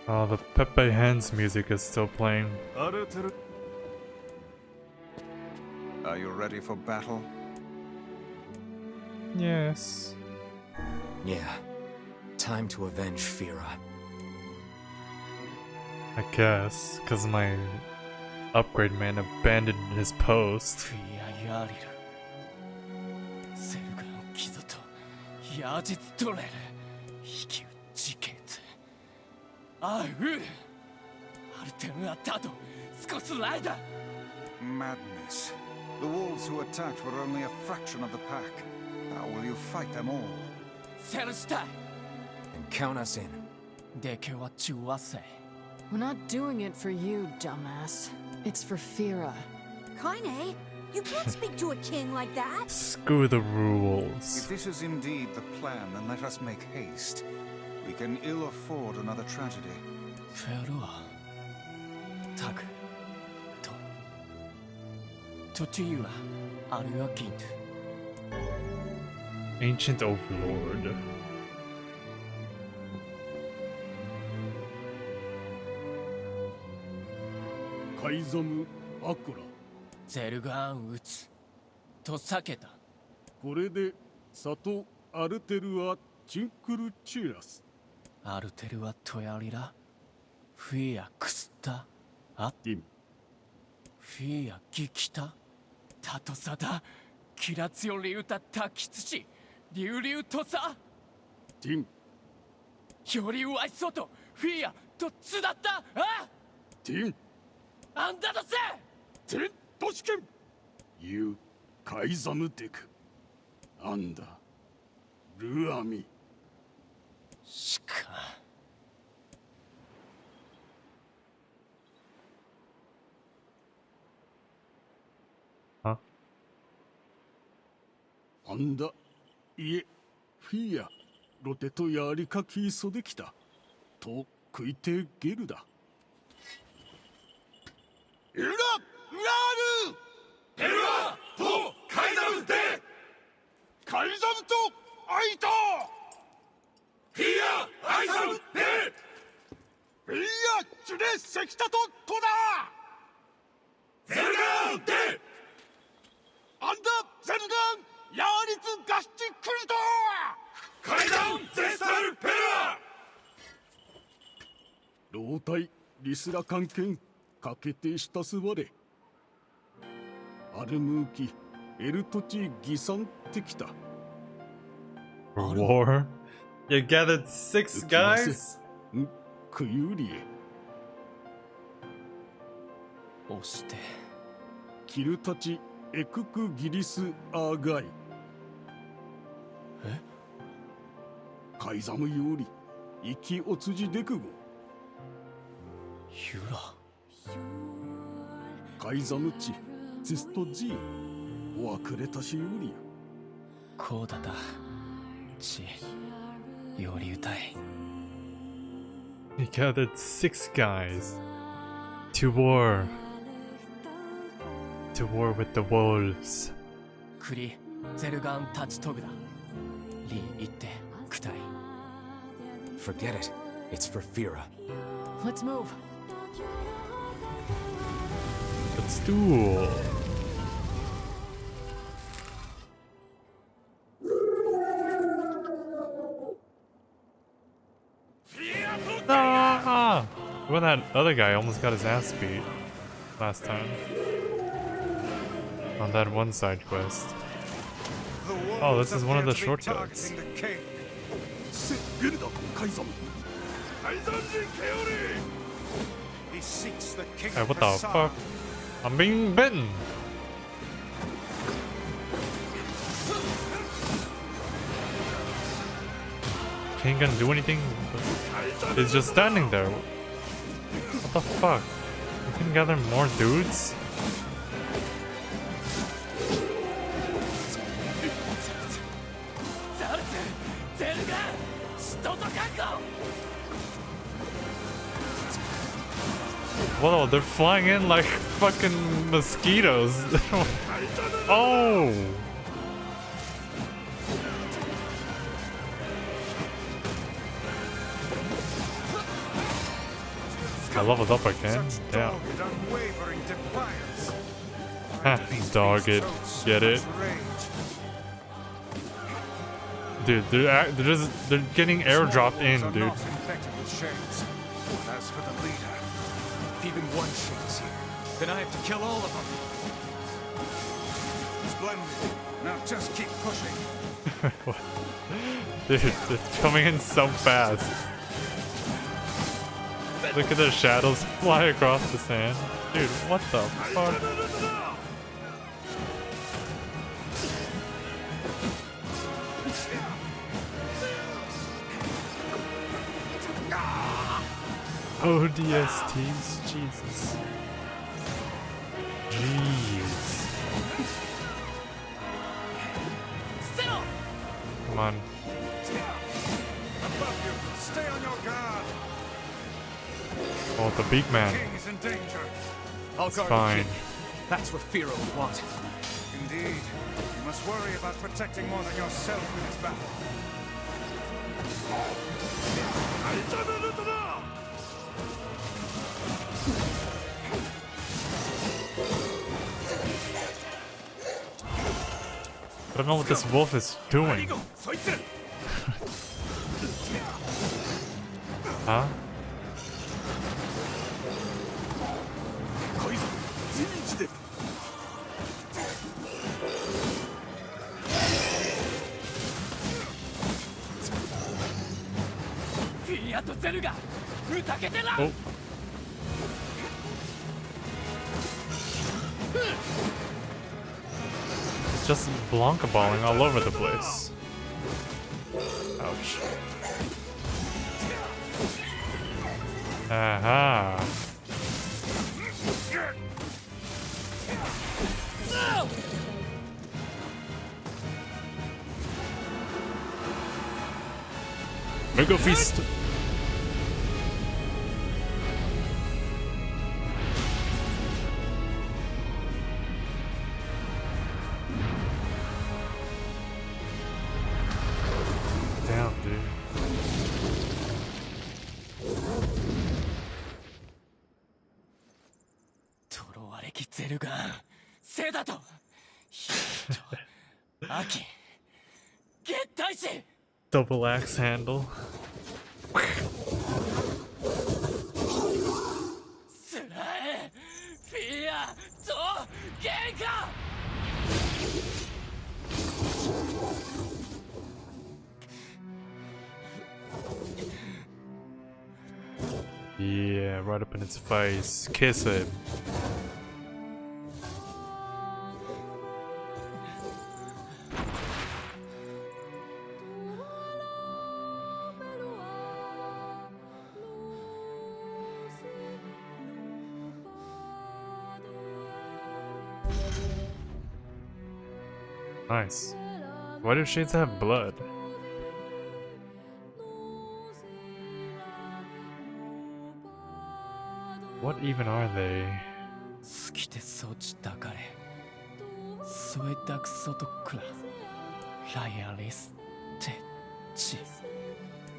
Oh, the Pepe Hands music is still playing. Are you ready for battle? Yes. Yeah. Time to avenge Fira. I guess, cause my upgrade man abandoned his post. セルガンキゾとヤジツトレル引き自決あうアルテムアッターと少しライダー Madness. The wolves who attacked were only a fraction of the pack. How will you fight them all? セルしたい And count us in. でけは中和せ We're not doing it for you, dumbass. It's for Fira. Kaine, you can't speak to a king like that. Screw the If rules. this is indeed the plan, then let us make haste. We can ill afford another tragedy. フェロアタグとトチユラアルアキント Ancient Overlord. カイザム・アクラ。ゼルガン撃つと避けたこれでサト・アルテルア・チンクルチュラス。アルテルはトヤリラフィアクスタあティン。フィアギキタタトサダキラツヨリウタタキツシリュウリュウトサティン。よりワイソとフィアとツだったあティン。あんだとせテントシケン。ユー・カイザムデク。アンダルアミ。しかアンダいえフィアロテとヤリカキイソできたと食いてゲルだ。エラ・ラールヘルアとカイザムでカイザムとアイトフィアアイザムでフィアチュレセキタとトダゼルガンでアンダゼルガンヤーリツガシチクリトカイザンゼスタルペラ老体リスラ関係かけてしたすわれアルムーキエルトチギサンテキタ War? You gathered 6 guys? クユリエ押してキルタチエククギリスアーガイえカイザムより生きおつじデクゴユラカイザムチツィストジーワクレタシよりこうだだちより歌い You gathered 6 guys. To war. To war with the wolves. クリゼルガンタチトグだリ言ってクタイ Forget it. It's for Fira. Let's move. Let's do. Ah! When that other guy almost got his ass beat last time on that one side quest. Oh, this is one of the shortcuts. セゲルダカイザムカイザンジケオリ He seeks the king Hey, of what the Kassan. fuck? I'm being bitten! He ain't gonna do anything. He's just standing there. What the fuck? We can gather more dudes? ザルツゼルガンシトトカコ Whoa, they're flying in like fucking mosquitoes. Oh! I leveled up again. Such Damn. dogged, unwavering defiance. Ha, dogged. Get it? Dude, they're getting airdropped in, Are dude. not infected with shades. But as for the leader, If even one shade is here, then I have to kill all of them. splendid. Now just keep pushing. Dude, they're coming in so fast. Look at the shadows fly across the sand. Dude, what the fuck? ODSTs? Jesus. Jeez. Come on. Above you, stay on your guard. Oh, the big man. King is in danger. I'll guard Fine. the king. That's what Fira would want. Indeed, you must worry about protecting more than yourself in this battle. I don't know what this wolf is doing. Huh? Oh. It's just Blanca balling all over the place. Ouch. Aha. Mega Feast. Damn, dude. Double axe handle. Yeah, right up in its face. Kiss it. Nice. Why do shades have blood? What even are they?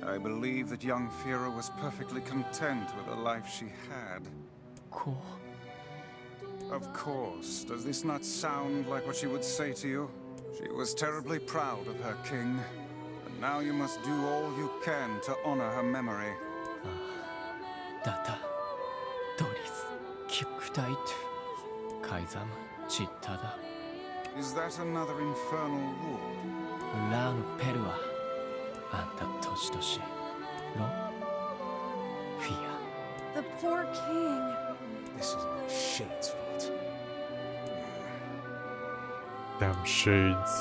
I believe that young Fira was perfectly content with the life she had. Of course. Does this not sound like what she would say to you? She was terribly proud of her king, and now you must do all you can to honor her memory. Is that another infernal rule? The poor king. This isn't the Shade's fault. Damn shades.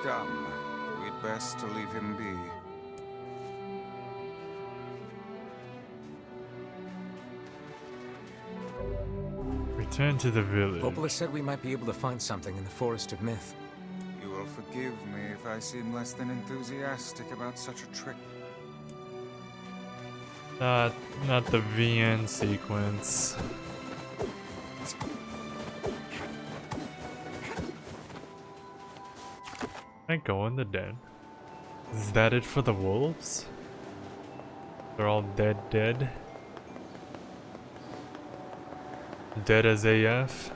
Come, we'd best to leave him be. Return to the village. Popola said we might be able to find something in the Forest of Myth. You will forgive me if I seem less than enthusiastic about such a trip. Not the VN sequence. I go in the den. Is that it for the wolves? They're all dead. Dead as AF.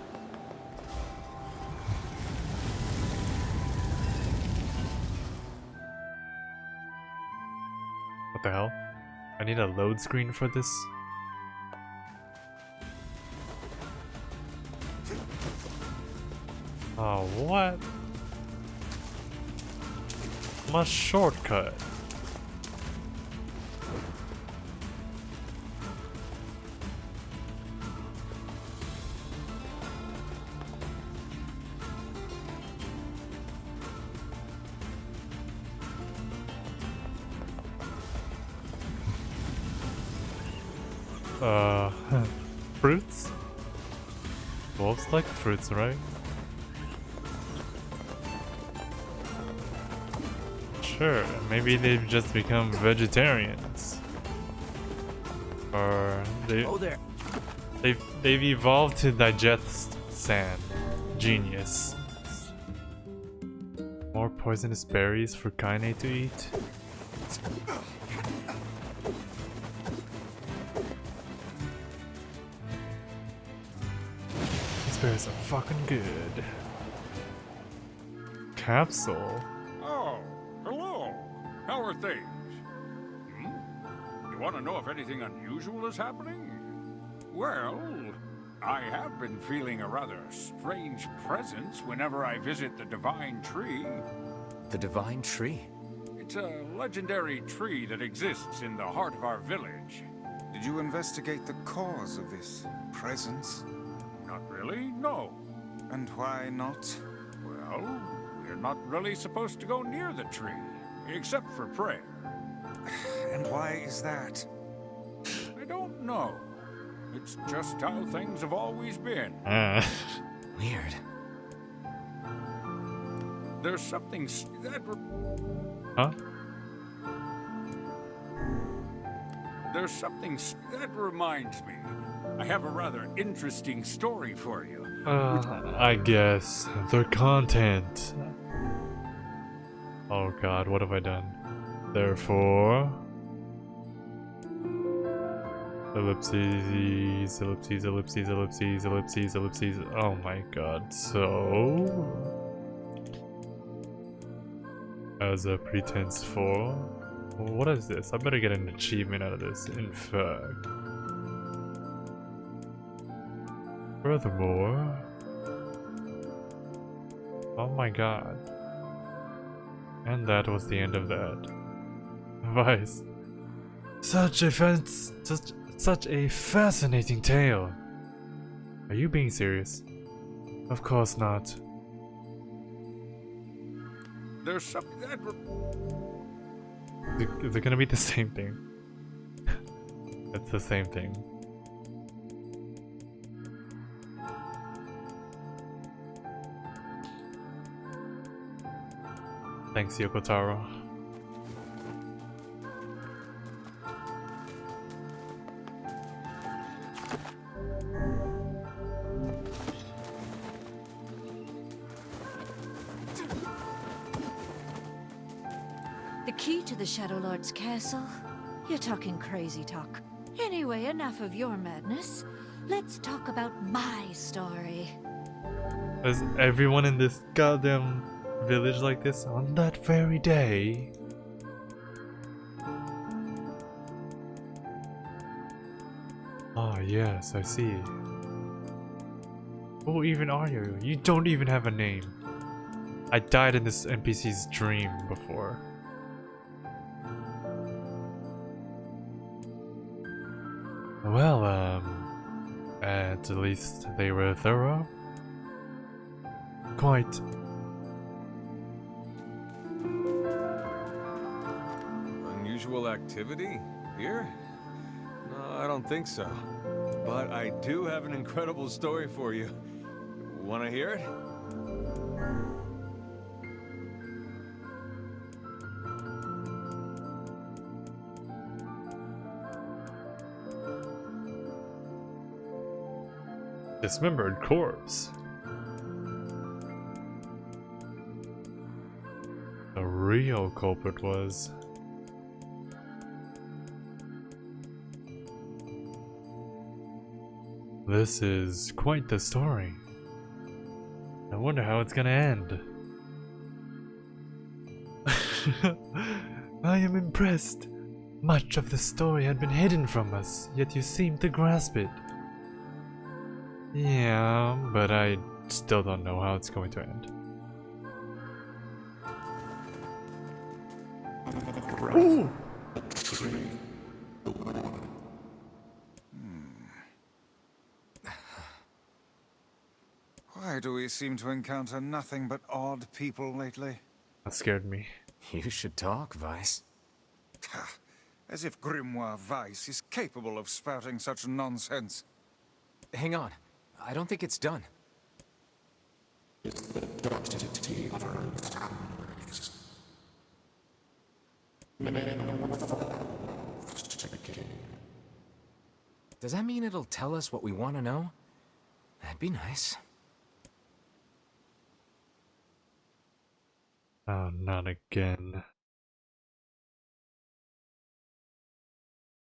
What the hell? I need a load screen for this? Oh, what? My shortcut. Fruits? Wolves like fruits, right? Sure, maybe they've just become vegetarians. Or Oh there. they've evolved to digest sand. Genius. More poisonous berries for Kaine to eat? These berries are fucking good. Capsule? Oh, hello. How are things? You want to know if anything unusual is happening? Well, I have been feeling a rather strange presence whenever I visit the Divine Tree. The Divine Tree? It's a legendary tree that exists in the heart of our village. Did you investigate the cause of this presence? Not really, no. And why not? Well, we're not really supposed to go near the tree, except for prayer. And why is that? I don't know. It's just how things have always been. Weird. There's something that... Huh? There's something that reminds me. I have a rather interesting story for you. I guess. The content. Oh god, what have I done? Therefore... Ellipses, ellipses, ellipses, ellipses, ellipses, ellipses. Oh my god, so... As a pretense for... What is this? I better get an achievement out of this, in fact. Furthermore... Oh my god. And that was the end of that. Vice. Such a fascinating tale. Are you being serious? Of course not. There's something that... Is it gonna be the same thing? It's the same thing. Thanks, Yokotaro. The key to the Shadow Lord's castle? You're talking crazy talk. Anyway, enough of your madness. Let's talk about my story. Is everyone in this goddamn village like this on that very day? Ah, yes, I see. Who even are you? You don't even have a name. I died in this NPC's dream before. Well, at least they were thorough. Quite. Unusual activity here? No, I don't think so. But I do have an incredible story for you. Want to hear it? Dismembered corpse. The real culprit was... This is quite the story. I wonder how it's gonna end. I am impressed. Much of the story had been hidden from us, yet you seem to grasp it. Yeah, but I still don't know how it's going to end. Ooh. Why do we seem to encounter nothing but odd people lately? That scared me. You should talk, Vice. As if Grimoire Weiss is capable of spouting such nonsense. Hang on. I don't think it's done. Does that mean it'll tell us what we want to know? That'd be nice. Oh, not again.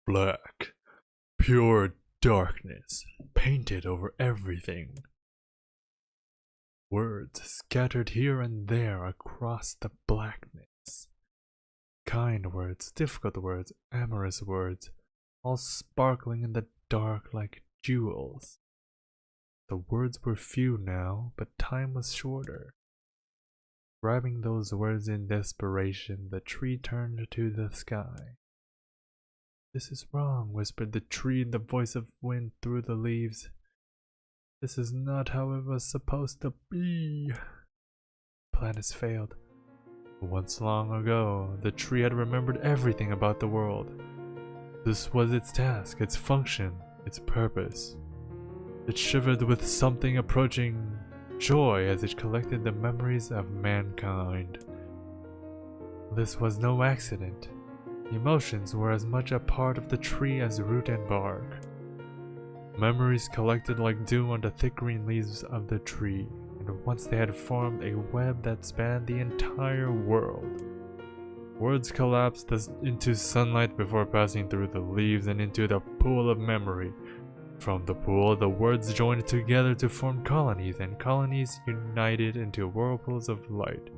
Black. Pure darkness. Painted over everything. Words scattered here and there across the blackness. Kind words, difficult words, amorous words, all sparkling in the dark like jewels. The words were few now, but time was shorter. Grabbing those words in desperation, the tree turned to the sky. This is wrong, whispered the tree in the voice of wind through the leaves. This is not how it was supposed to be. Plan has failed. Once long ago, the tree had remembered everything about the world. This was its task, its function, its purpose. It shivered with something approaching joy as it collected the memories of mankind. This was no accident. Emotions were as much a part of the tree as root and bark. Memories collected like dew on the thick green leaves of the tree, and once they had formed a web that spanned the entire world. Words collapsed into sunlight before passing through the leaves and into the pool of memory. From the pool, the words joined together to form colonies, and colonies united into whirlpools of light.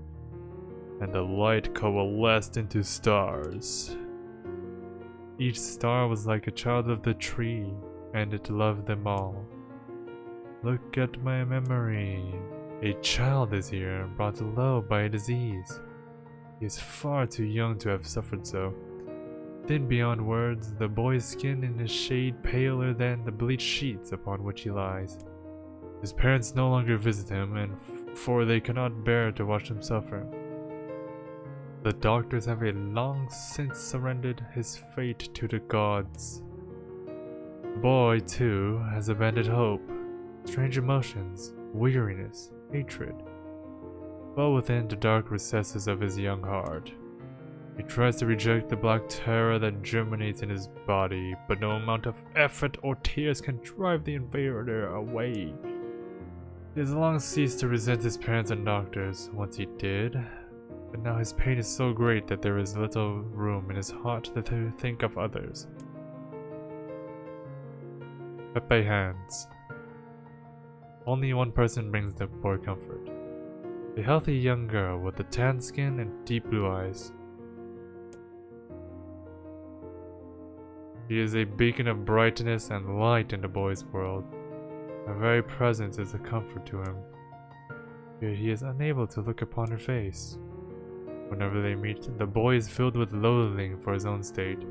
And the light coalesced into stars. Each star was like a child of the tree, and it loved them all. Look at my memory. A child is here, brought low by a disease. He is far too young to have suffered so. Thin beyond words, the boy's skin is a shade paler than the bleached sheets upon which he lies. His parents no longer visit him, for they cannot bear to watch him suffer. The doctors have long since surrendered his fate to the gods. The boy, too, has abandoned hope, strange emotions, weariness, hatred, well within the dark recesses of his young heart. He tries to reject the black terror that germinates in his body, but no amount of effort or tears can drive the invader away. He has long ceased to resent his parents and doctors, once he did, but now his pain is so great that there is little room in his heart to think of others. Pepe hands. Only one person brings the boy comfort. A healthy young girl with a tan skin and deep blue eyes. She is a beacon of brightness and light in the boy's world. Her very presence is a comfort to him. Yet he is unable to look upon her face. Whenever they meet, the boy is filled with loathing for his own state.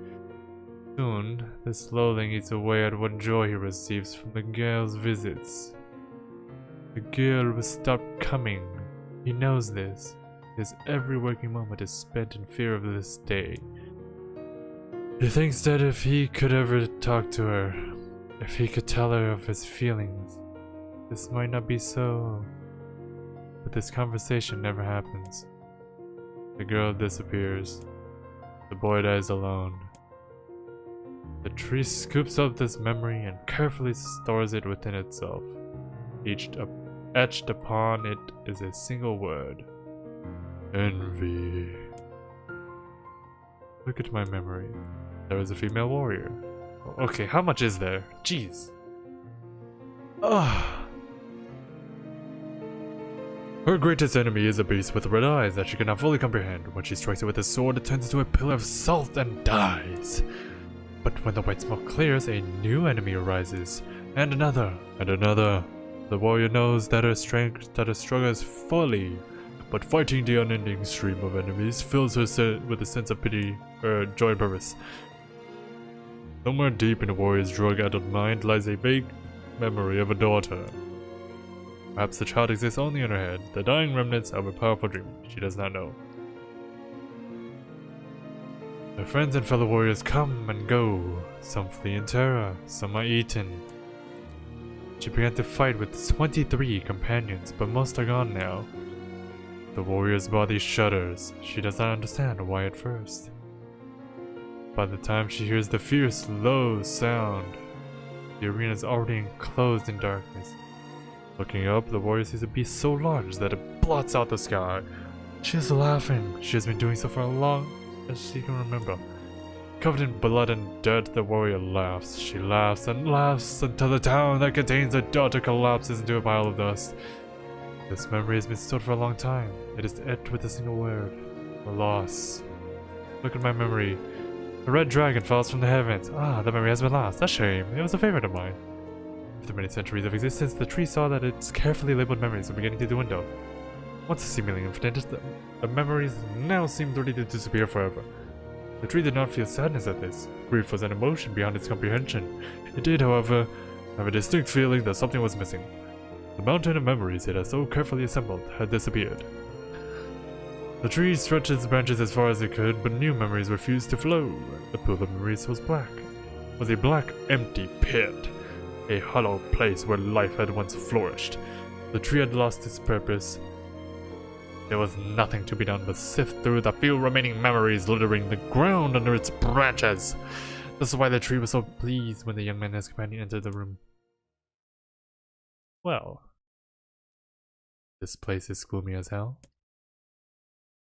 Soon, this loathing eats away at what joy he receives from the girl's visits. The girl will stop coming. He knows this. His every waking moment is spent in fear of this day. He thinks that if he could ever talk to her, if he could tell her of his feelings, this might not be so. But this conversation never happens. The girl disappears. The boy dies alone. The tree scoops up this memory and carefully stores it within itself. Etched upon it is a single word. Envy. Look at my memory. There is a female warrior. Okay, how much is there? Jeez. Ah. Her greatest enemy is a beast with red eyes that she cannot fully comprehend. When she strikes it with a sword, it turns into a pillar of salt and dies. But when the white smoke clears, a new enemy arises, and another, and another. The warrior knows that her struggle is folly, but fighting the unending stream of enemies fills her with a sense of pity, joy and purpose. Somewhere deep in the warrior's drug-addled mind lies a vague memory of a daughter. Perhaps the child exists only in her head, the dying remnants of a powerful dream she does not know. Her friends and fellow warriors come and go. Some flee in terror, some are eaten. She began to fight with 23 companions, but most are gone now. The warrior's body shudders. She does not understand why at first. By the time she hears the fierce, low sound, the arena is already enclosed in darkness. Looking up, the warrior sees a beast so large that it blots out the sky. She is laughing. She has been doing so for as long as she can remember. Covered in blood and dirt, the warrior laughs. She laughs and laughs until the town that contains her daughter collapses into a pile of dust. This memory has been stored for a long time. It is etched with a single word: loss. Look at my memory. A red dragon falls from the heavens. Ah, the memory has been lost. A shame. It was a favorite of mine. After many centuries of existence, the tree saw that its carefully labeled memories were beginning to dwindle. Once seemingly infinite, the memories now seemed ready to disappear forever. The tree did not feel sadness at this. Grief was an emotion beyond its comprehension. It did, however, have a distinct feeling that something was missing. The mountain of memories it had so carefully assembled had disappeared. The tree stretched its branches as far as it could, but new memories refused to flow. The pool of memories was black. It was a black, empty pit. A hollow place where life had once flourished. The tree had lost its purpose. There was nothing to be done but sift through the few remaining memories littering the ground under its branches. This is why the tree was so pleased when the young man and his companion entered the room. Well, this place is gloomy as hell.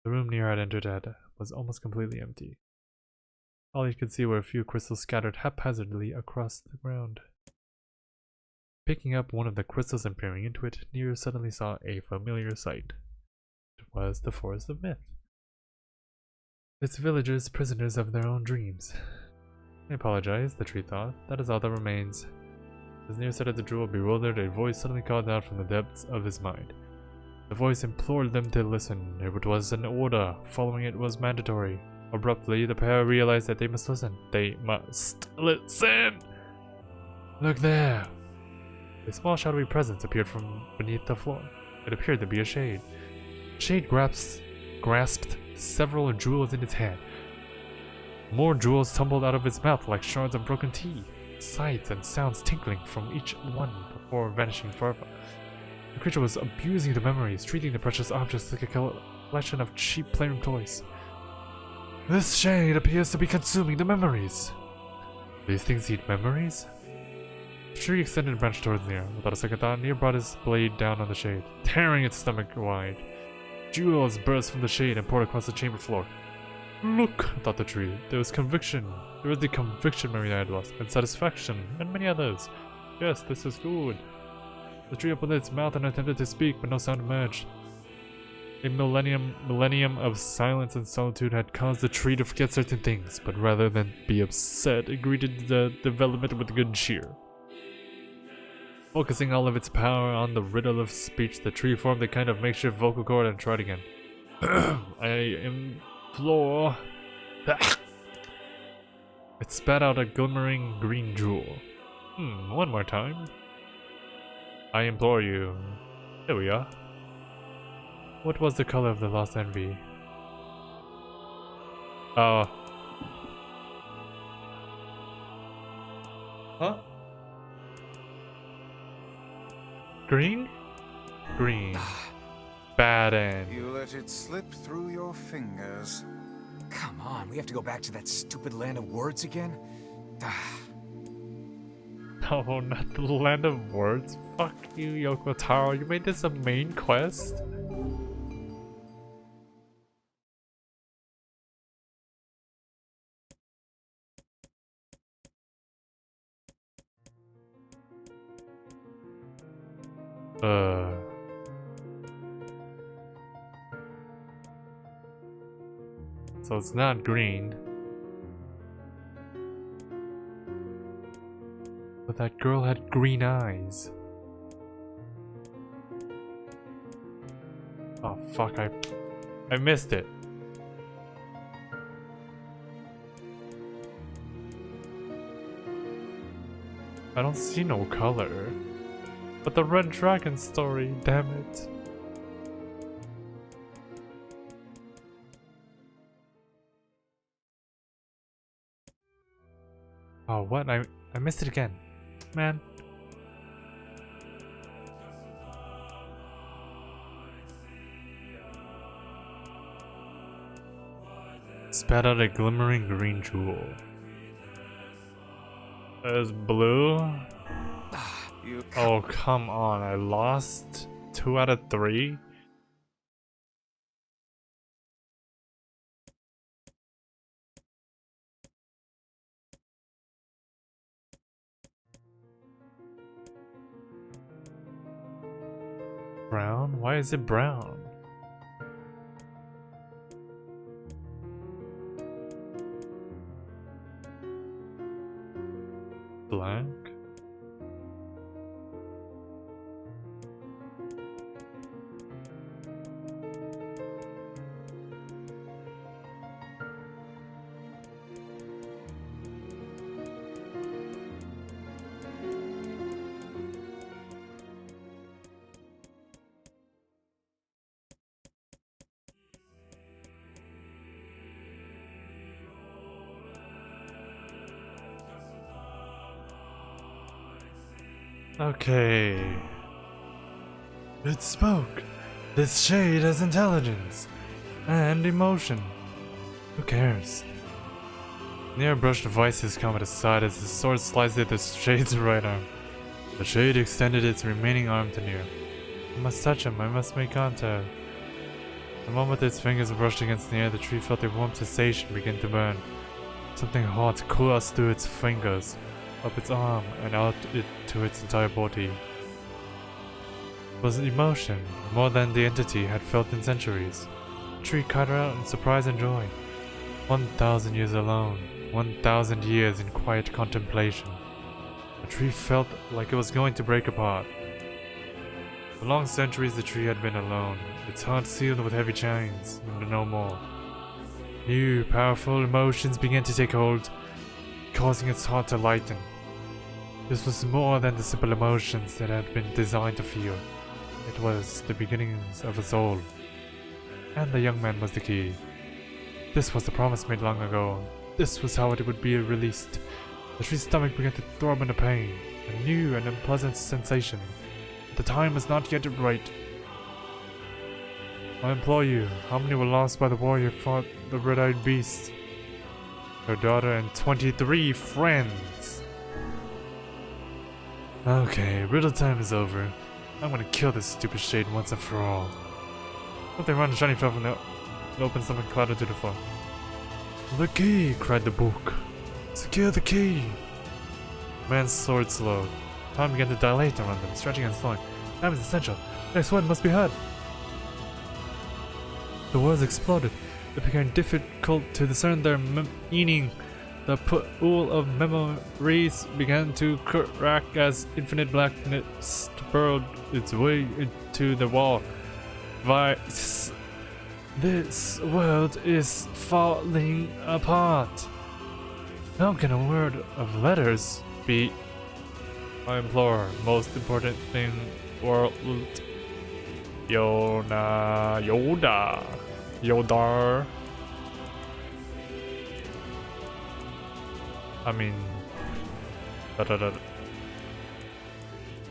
The room NieR had entered was almost completely empty. All he could see were a few crystals scattered haphazardly across the ground. Picking up one of the crystals and peering into it, NieR suddenly saw a familiar sight. It was the Forest of Myth. Its villagers prisoners of their own dreams. I apologize, the tree thought. That is all that remains. As NieR sat at the jewel bewildered, a voice suddenly called out from the depths of his mind. The voice implored them to listen. It was an order. Following it was mandatory. Abruptly, the pair realized that they must listen. They must listen! Look there! A small shadowy presence appeared from beneath the floor. It appeared to be a shade. The shade grasped several jewels in its hand. More jewels tumbled out of its mouth like shards of broken teeth, sights and sounds tinkling from each one before vanishing forever. The creature was abusing the memories, treating the precious objects like a collection of cheap playroom toys. This shade appears to be consuming the memories. These things eat memories? The tree extended a branch towards NieR. Without a second thought, NieR brought his blade down on the shade, tearing its stomach wide. Jewels burst from the shade and poured across the chamber floor. Look, thought the tree. There was conviction. There was the conviction memory I had lost, and satisfaction, and many others. Yes, this is good. The tree opened its mouth and attempted to speak, but no sound emerged. A millennium of silence and solitude had caused the tree to forget certain things, but rather than be upset, it greeted the development with good cheer. Focusing all of its power on the riddle of speech, the tree formed a kind of makeshift vocal cord and tried again. I implore... It spat out a glimmering green jewel. One more time. I implore you. There we are. What was the color of the lost envy? Oh. Huh? Green? Green. Bad end. You let it slip through your fingers. Come on, we have to go back to that stupid land of words again? Oh, not the land of words. Fuck you, Yoko Taro. You made this a main quest? So it's not green. But that girl had green eyes. Oh fuck, I missed it. I don't see no color. But the red dragon story, damn it. Oh what? I missed it again. Man. Spat out a glimmering green jewel. It's blue? Oh, come on. I lost 2 out of 3? Brown? Why is it brown? Black? Okay. It spoke. This shade has intelligence and emotion. Who cares? NieR brushed Vice's comment aside as his sword sliced at the shade's right arm. The shade extended its remaining arm to NieR. I must touch him, I must make contact. The moment its fingers brushed against NieR, the tree felt a warm sensation begin to burn. Something hot coursed through its fingers, up its arm, and out to its entire body. It was emotion, more than the entity had felt in centuries. The tree cried out in surprise and joy. 1,000 years alone, 1,000 years in quiet contemplation. The tree felt like it was going to break apart. For long centuries the tree had been alone, its heart sealed with heavy chains, and no more. New, powerful emotions began to take hold, causing its heart to lighten. This was more than the simple emotions that had been designed to feel. It was the beginnings of a soul. And the young man was the key. This was the promise made long ago. This was how it would be released. The tree's stomach began to throb in pain, a new and unpleasant sensation. The time was not yet right. I implore you, how many were lost by the warrior fought the red-eyed beast? Her daughter and 23 friends. Okay, riddle time is over. I'm gonna kill this stupid shade once and for all. Something round and shiny fell from the open stomach and clattered to the floor. The key! Cried the book. Secure the key! The man's sword slowed. Time began to dilate around them, stretching and slowing. Time is essential. Next word must be heard. The words exploded. It became difficult to discern their meaning. The pool of memories began to crack as infinite blackness burrowed its way into the wall. This world is falling apart. How can a word of letters be? I implore, most important thing, world. Yoda. I mean,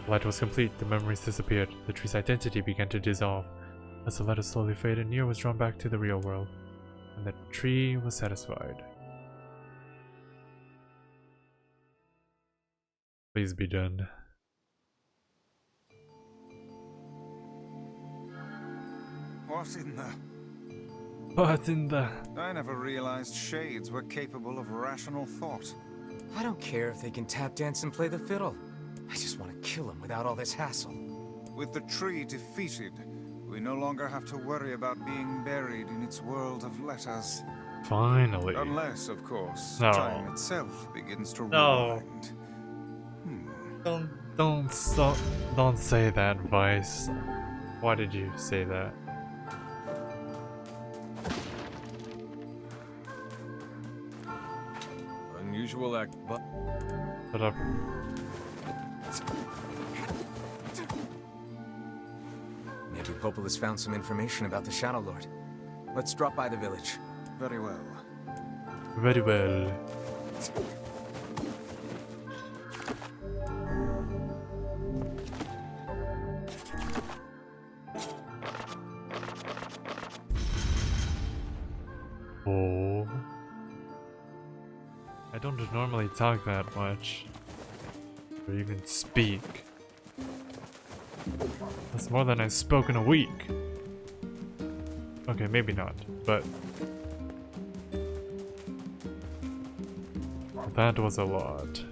Light was complete, the memories disappeared, the tree's identity began to dissolve. As the letter slowly faded, NieR was drawn back to the real world, and the tree was satisfied. Please be done. What in the... I never realized shades were capable of rational thought. I don't care if they can tap dance and play the fiddle. I just want to kill him without all this hassle. With the tree defeated, we no longer have to worry about being buried in its world of letters. Finally. Unless, of course, No. time itself begins to No. rewind. Don't say that, Vice. Why did you say that? Unusual act, but Shut up. Maybe Populus found some information about the Shadow Lord. Let's drop by the village. Very well. Very well. Oh. I don't normally talk that much. Or even speak. That's more than I spoke in a week. Okay, maybe not, but that was a lot.